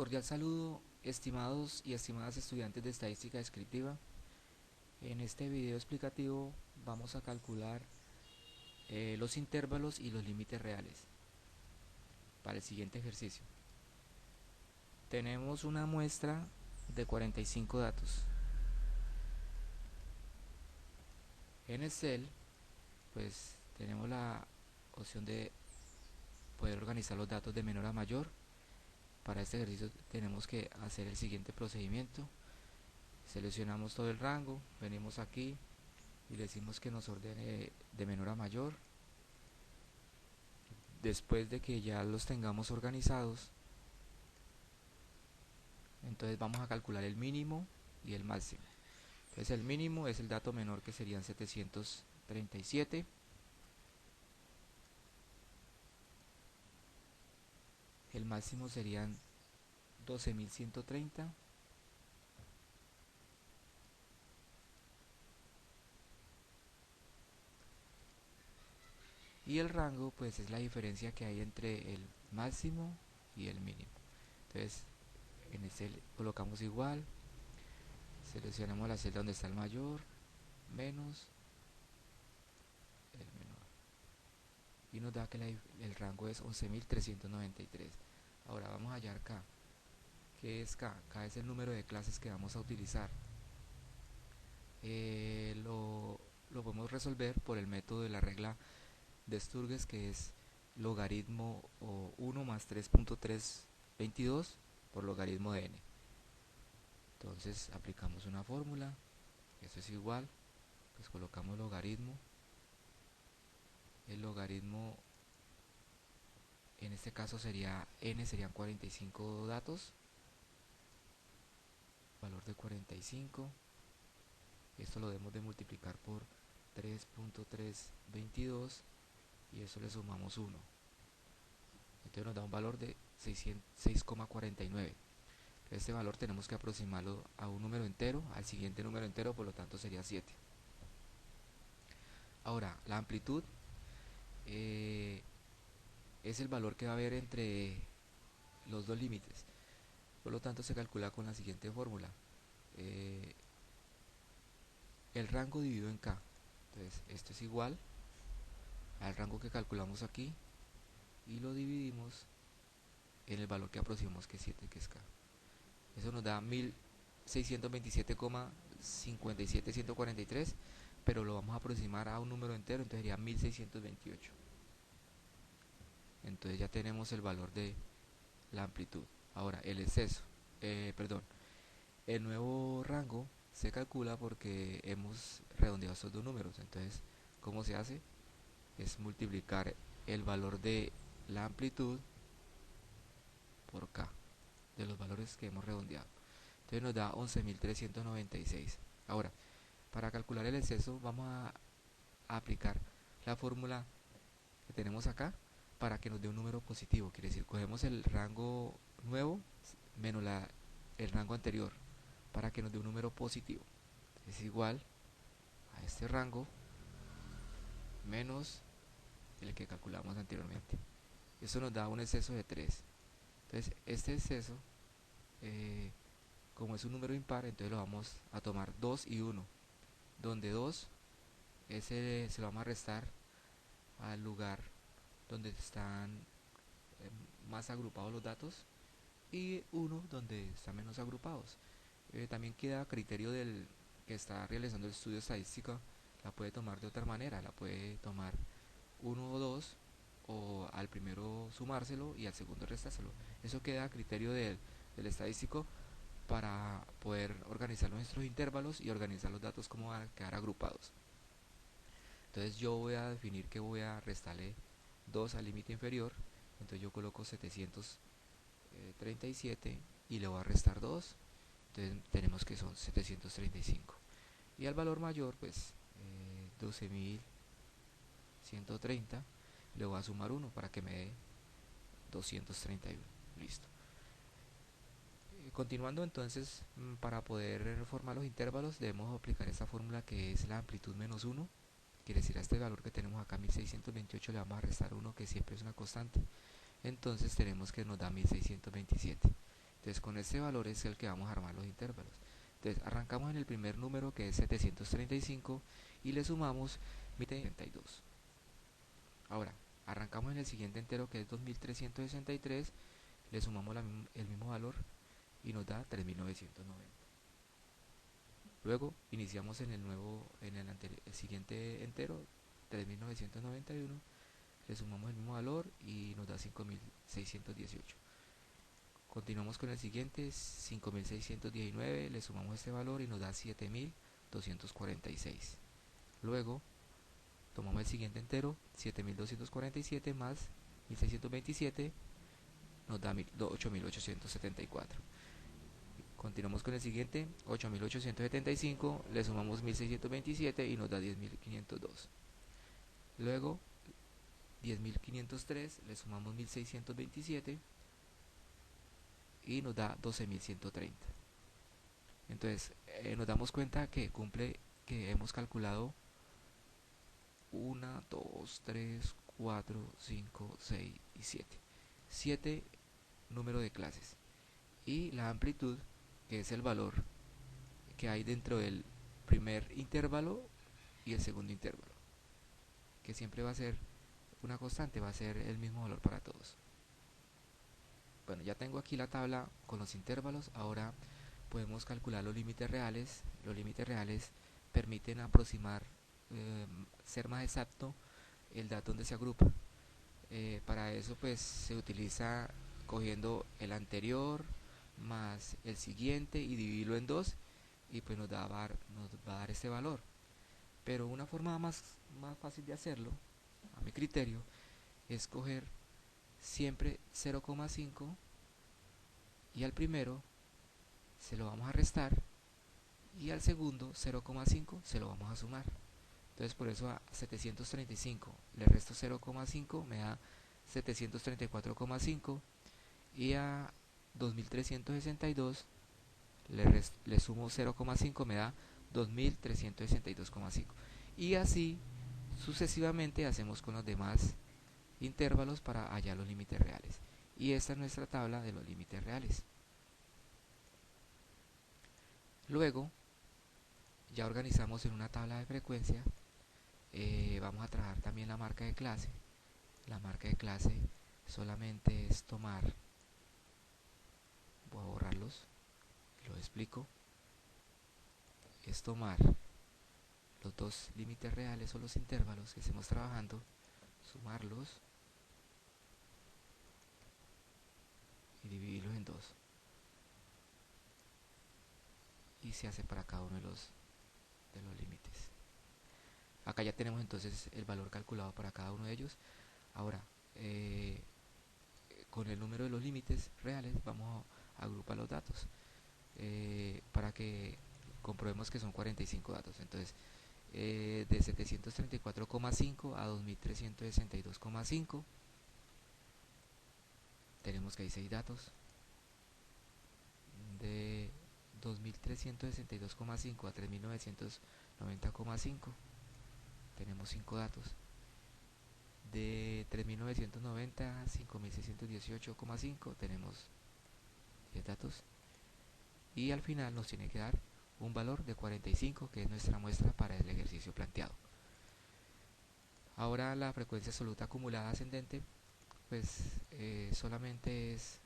Cordial saludo, estimados y estimadas estudiantes de estadística descriptiva. En este video explicativo vamos a calcular los intervalos y los límites reales para el siguiente ejercicio. Tenemos una muestra de 45 datos. En Excel, pues tenemos la opción de poder organizar los datos de menor a mayor. Para este ejercicio tenemos que hacer el siguiente procedimiento. Seleccionamos todo el rango, venimos aquí y le decimos que nos ordene de menor a mayor. Después de que ya los tengamos organizados, entonces vamos a calcular el mínimo y el máximo. Entonces el mínimo es el dato menor, que serían 737. El máximo serían 12.130. Y el rango pues es la diferencia que hay entre el máximo y el mínimo. Entonces en este colocamos igual, seleccionamos la celda donde está el mayor, menos el menor, y nos da que el rango es 11.393. Ahora vamos a hallar K. ¿Qué es K? K es el número de clases que vamos a utilizar. Lo podemos resolver por el método de la regla de Sturges, que es logaritmo 1 más 3.322 por logaritmo de n. Entonces aplicamos una fórmula, esto es igual, pues colocamos logaritmo. El logaritmo en este caso sería n, serían 45 datos, valor de 45. Esto lo debemos de multiplicar por 3.322 y eso le sumamos 1. Entonces nos da un valor de 6,49. Este valor tenemos que aproximarlo a un número entero, al siguiente número entero, por lo tanto sería 7. Ahora, la amplitud es el valor que va a haber entre los dos límites. Por lo tanto se calcula con la siguiente fórmula. El rango dividido en K. Entonces esto es igual al rango que calculamos aquí y lo dividimos en el valor que aproximamos, que es 7, que es K. Eso nos da 1627,57143, pero lo vamos a aproximar a un número entero, entonces sería 1628. Entonces ya tenemos el valor de la amplitud. Ahora el exceso, el nuevo rango se calcula porque hemos redondeado estos dos números. Entonces, ¿cómo se hace? Es multiplicar el valor de la amplitud por K, de los valores que hemos redondeado. Entonces nos da 11.396. Ahora, para calcular el exceso vamos a aplicar la fórmula que tenemos acá para que nos dé un número positivo. Quiere decir, cogemos el rango nuevo menos el rango anterior para que nos dé un número positivo. Es igual a este rango menos el que calculamos anteriormente. Eso nos da un exceso de 3. Entonces este exceso, como es un número impar, entonces lo vamos a tomar 2 y 1, donde 2 se lo vamos a restar al lugar donde están más agrupados los datos, y 1 donde están menos agrupados. También queda a criterio del que está realizando el estudio estadístico. La puede tomar de otra manera, la puede tomar 1 o 2, o al primero sumárselo y al segundo restárselo. Eso queda a criterio del estadístico para poder organizar nuestros intervalos y organizar los datos como van a quedar agrupados. Entonces yo voy a definir que voy a restarle 2 al límite inferior. Entonces yo coloco 737 y le voy a restar 2. Entonces tenemos que son 735. Y al valor mayor, pues 12.130, le voy a sumar 1 para que me dé 231. Listo. Continuando entonces, para poder formar los intervalos debemos aplicar esta fórmula, que es la amplitud menos 1. Quiere decir, a este valor que tenemos acá, 1628, le vamos a restar 1, que siempre es una constante. Entonces tenemos que nos da 1627. Entonces con este valor es el que vamos a armar los intervalos. Entonces arrancamos en el primer número, que es 735, y le sumamos 1032. Ahora arrancamos en el siguiente entero, que es 2363, le sumamos el mismo valor y nos da 3990. Luego iniciamos en el siguiente entero, 3991, le sumamos el mismo valor y nos da 5618. Continuamos con el siguiente, 5619, le sumamos este valor y nos da 7246. Luego tomamos el siguiente entero, 7247 más 1627, nos da 8874. Continuamos con el siguiente, 8875, le sumamos 1627 y nos da 10502. Luego 10503, le sumamos 1627 y nos da 12130. Entonces nos damos cuenta que hemos calculado 1, 2, 3, 4, 5, 6 y 7. 7 números de clases. Y la amplitud, que es el valor que hay dentro del primer intervalo y el segundo intervalo, que siempre va a ser una constante, va a ser el mismo valor para todos. Bueno, ya tengo aquí la tabla con los intervalos. Ahora podemos calcular los límites reales. Los límites reales permiten aproximar, ser más exacto el dato donde se agrupa. Para eso pues se utiliza cogiendo el anterior más el siguiente y dividirlo en 2, y pues nos va a dar este valor. Pero una forma más fácil de hacerlo, a mi criterio, es coger siempre 0,5 y al primero se lo vamos a restar y al segundo 0,5 se lo vamos a sumar. Entonces por eso a 735 le resto 0,5, me da 734,5, y a 2362 le sumo 0,5, me da 2362,5. Y así sucesivamente hacemos con los demás intervalos para hallar los límites reales. Y esta es nuestra tabla de los límites reales. Luego ya organizamos en una tabla de frecuencia. Vamos a trabajar también la marca de clase. La marca de clase solamente es tomar, voy a borrarlos, lo explico, es tomar los dos límites reales o los intervalos que estemos trabajando, sumarlos y dividirlos en 2, y se hace para cada uno de los límites. Acá ya tenemos entonces el valor calculado para cada uno de ellos. Ahora, con el número de los límites reales vamos a agrupar los datos, para que comprobemos que son 45 datos. Entonces, de 734,5 a 2362,5 tenemos que hay 6 datos. De 2362,5 a 3990,5 tenemos 5 datos. De 3990 a 5618,5 tenemos 10 datos. Y al final nos tiene que dar un valor de 45, que es nuestra muestra para el ejercicio planteado. Ahora la frecuencia absoluta acumulada ascendente, pues solamente es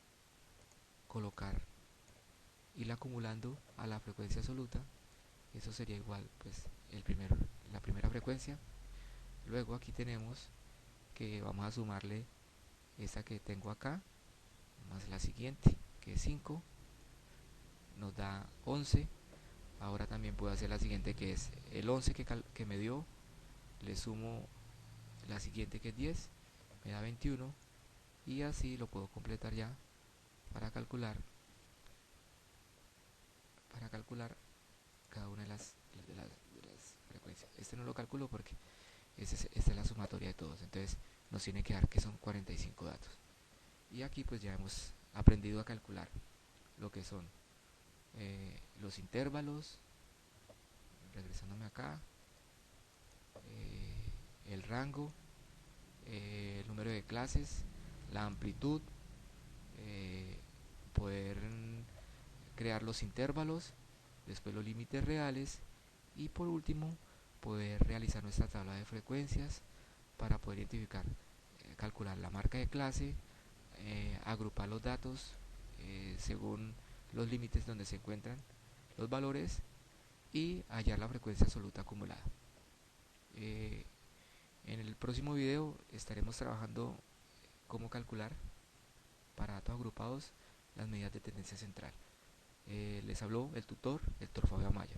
colocar, irla acumulando a la frecuencia absoluta. Eso sería igual pues la primera frecuencia. Luego aquí tenemos que vamos a sumarle esta que tengo acá más la siguiente, que es 5, nos da 11. Ahora también puedo hacer la siguiente, que es el 11 que me dio, le sumo la siguiente, que es 10, me da 21, y así lo puedo completar ya para calcular cada una de las frecuencias. Este no lo calculo porque esta es la sumatoria de todos, entonces nos tiene que dar que son 45 datos. Y aquí pues ya hemos aprendido a calcular lo que son los intervalos, regresándome acá, el rango, el número de clases, la amplitud, poder crear los intervalos, después los límites reales y por último poder realizar nuestra tabla de frecuencias para poder identificar, calcular la marca de clase, agrupar los datos según los límites donde se encuentran los valores y hallar la frecuencia absoluta acumulada. Eh, en el próximo video estaremos trabajando cómo calcular para datos agrupados las medidas de tendencia central. Les habló el tutor, Héctor Fabio Amaya.